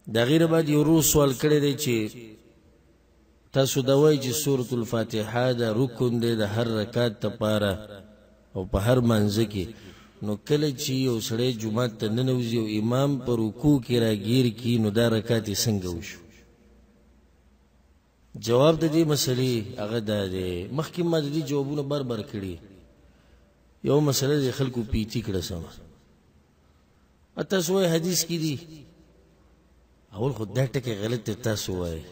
دا غیر بعد یو روز سوال کړی دی چې تاسو دا وایي چې سورة الفاتحه دا رکن دی د هر رکعت لپاره او په هر منځ کې، نو کله چې یو سړی جومات ته ننوځي او امام په رکوع کې راګیر کي نو دا رکعت یې څنګه وشو؟ جواب د دې مسلې هغه دا دی، مخکې ما د دې جوابونه بار بار کړي. یو مسله د خلکو پیټي کړه سمه، تاسو وایي حدیث کې دي، اول خو دا ټکی غلط دی. تاسو وایي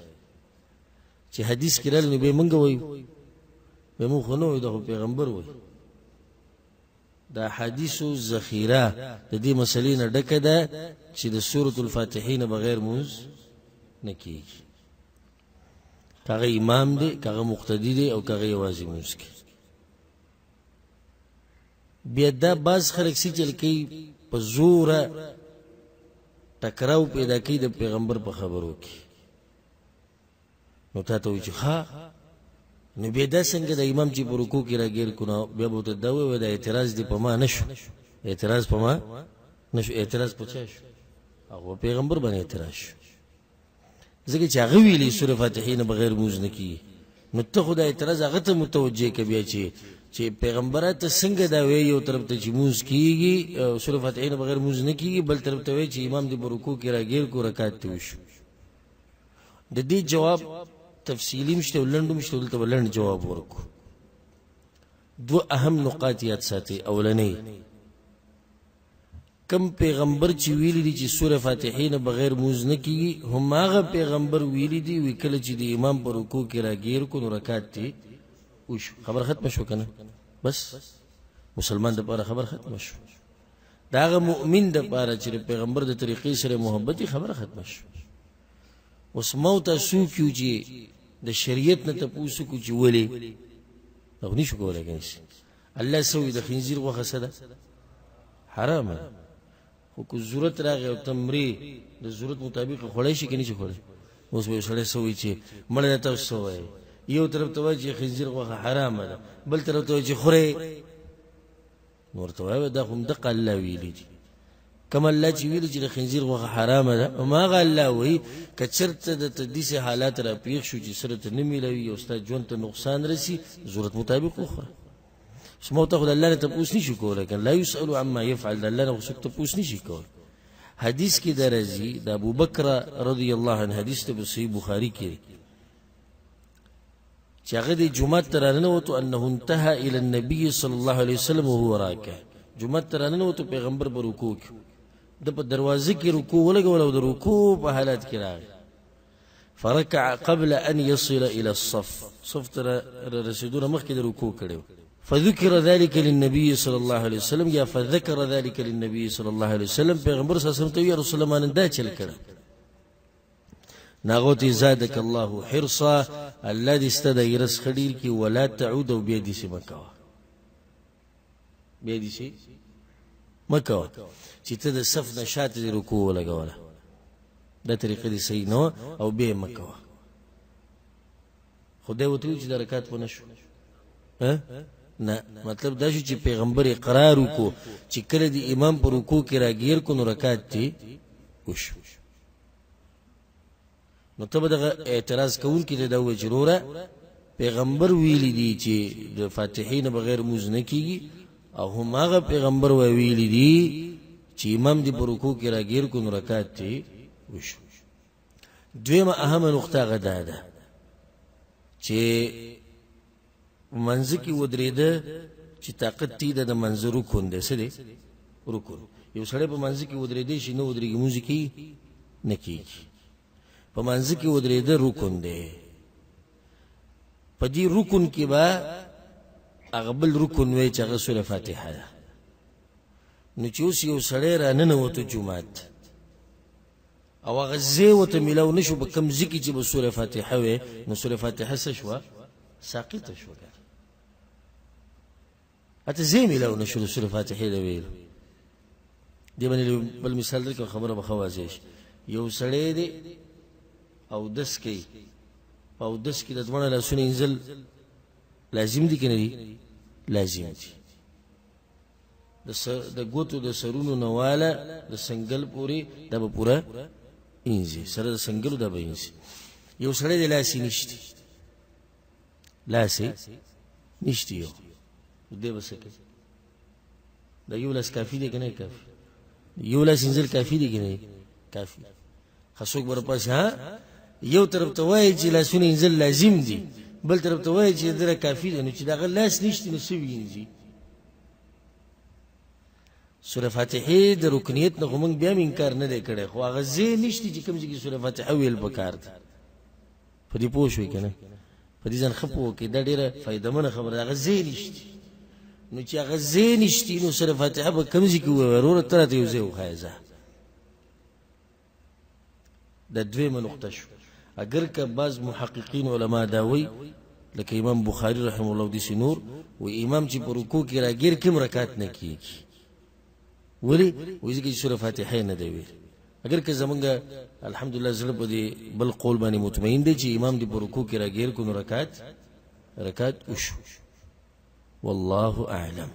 چې حدیث کې راغلی نو به موږ وایو، به موږ خو نه وایو، دا خو پیغمبر وایي. دا حدیثو ذخیره د دې مسلې نه ډکه ده چې د سورة الفاتحې نه بغیر مونځ نه کېږي، که هغه امام دی، که هغه مقتدي دی، او که هغه یوازې مونځ کوي. بیا دا بعض خلک څه چل کوي، په زوره ټکراو پیدا کوي د پیغمبر په خبرو کې. نو تا ته وایي چې ښه، نو بیا دا څنګه د امام چې په رکوع کې راګیر کړو، نو بیا به ورته دا ووایو دا اعتراض دی په ما نه شو، اعتراض په ما نه شو، اعتراض په چا شو؟ هغه پیغمبر باندې اعتراض شو، ځکه چې هغه ویلي سورة فاتحې نه بغیر مونځ نه کېږي. نو ته خو دا اعتراض هغه ته متوجه که بیا چې پیغمبرات څنګه دا وایي، یو طرف ته چې مونځ کېږي سورة فاتحې نه بغیر مونځ نه کېږي، بل طرف ته وایي چې امام دې په رکوع کې راګیر کړو رکعت ته وشو. د دې جواب تفصیلی مشته ولنډ مشته، دلته ولنډ جواب ورکو. دو اهم نقاط یاد ساتي. اولنی، کم پیغمبر چې ویلی دي چې سورة فاتحې نه بغیر مونځ نه کېږي، هم هغه پیغمبر ویلی دي وی کله چې د امام په رکوع کې راګیر کړو نو رکعت ته وشو. خبر ختم شو کنه؟ بس مسلمان د پاره خبر ختم شو. دا هغه مؤمن د پاره چې پیغمبر د طریقې سره محبت خبره ختم شو. اوس موت سو کیو چې د شریعت نه تاسو کو چې ولي او نشو کولای کنه الله سوی د خنزیر غوخه سده حرام، خو کو ضرورت راغی او تمری د ضرورت مطابق خورای شي کني چې خورای. اوس به سړی سوی چې مړ تاسو وای، یو طرف ته وای چې خنزیر غوخه حرام ده، بل طرف ته وای چې خورای، نور ته وای دا هم د الله ویلی دي. کما الله چې ویل چې د خنزیر غوښه حرامه ده، او ما غا الله وایي که چېرته د تدیسې حالات را پیښ شو چې سره ته نه میلاوي او ستا ژوند ته نقصان رسي، ضرورت مطابق وخوره. اسمو ته خو د الله نه تپوس نشي کولی، کنه لا یسألو عما یفعل، د الله نه خو څوک تپوس نشي کولی. حدیث کې دا راځي د ابوبکر رضی الله عنه، حدیث ته په صحیح بخاري کې چې هغه د جمعه ته راننوتو انه انتهى الى النبي صلی الله علیه وسلم وهو راکع. جمعه ته راننوتو پیغمبر په رکوع کې، د په دروازه کې رکوع ولګول او د رکوع په حالت کې راغی. فرکع قبل ان يصل الى الصف، صف ته رسیدو مخکې د رکوع کړو. فذكر ذلك للنبي صلى الله عليه وسلم، یا فذكر ذلك للنبي صلى الله عليه وسلم، پیغمبر صلی الله علیه وسلم ته یا رسول الله دا چل کړه. ناغوتی زادك الله حرصا، الله دې ستد يرس خډیر کی، ولا تعود او بیا دې سي مکوا، بیا دې سي مکوا چې ته د صف نشات دې رکوع لګوله. دا طریقې دې صحیح نو، او بیا مکوا. خدای وته چې د رکعت ونه شو، نه مطلب دا شو چې پیغمبر اقرار وکړو چې کله د امام پر رکوع کې راګیر کو نو رکعت ته وشو. نو ته به دغه اعتراض کوونکي ته دا وایي چې وروره پیغمبر ویلی دي چې د فاتحې نه بغیر مونځ نه کېږي، او هم هغه پیغمبر ویلی دي چې امام دې په رکوع کې راګیر کو نو رکعت ته وشو. دویمه اهمه نقطه هغه دا ده چې منځ کې ودرېده چې طاقت تی د منځ رکن دی. څه دی رکن؟ یو سړی په منځ کې ودرېدی شي نه ودرېږي، مونځ کې نه کېږي. په منځ کې ودرېده رکن دی. په دې رکن کې به هغه بل رکن وایي چې هغه سوره فاتحه ده. نو چې اوس یو سړی را ننوتو جومات او هغه ځای ورته میلاو نه شو په کوم ځای کې چې به سوره فاتحه وي، نو سوره فاتحه څه شوه؟ ساقطه شوه. اته ځای میلاو نه شو د سوره فاتحې د ویلو. دې باندې بل مثال درکړم، خبره به ښه واضح شي. یو سړی دی او دس کوي، او دس کې د دواړه لاسونه انزل لازم دي که نه دي؟ لازم دي. د ګوتو د سرونو نه واله د سنګل پورې دا به پوره انځي سره څنګه دا به انځي یو سره د لاسې نشته لاسې نشته یو دې بس کې دا یو لاس کافي دی کنه کافي یو لاس انځل کافي دی کنه کافي خاصوک بر پاس ها یو طرف ته وایي چې لاسونه انځل لازم دي بل طرف ته وایي چې دره کافي دی نو چې دا لاس نشته نو څه وینځي سوره فاتحه د رکنیت نه موږ بیا انکار نه دی کړی خو هغه زه نشته چې کوم ځای کې سوره فاتحه ویل پکار ده په دې پوه شوي کنه په دې ځان خپو کې دا ډیره فائدہ منه خبره هغه زه نشته نو چې هغه زه نشته نو سوره فاتحه به کوم ځای کې ورور تر ته یو ځای وخایزه د دویمه نقطه شو اگر که بعض محققین علما دا وی لکه امام بخاری رحم الله د سنور و امام چې په رکوع کې راګیر کوم رکعت نه کیږي ولی وایي چې سوره فاتحه نه دی ویل اگر که زمونږه الحمدلله زړه په دې بل قول باندې مطمئن دی چې امام دې په رکوع کې راګیر کو نو رکعت وشو والله اعلم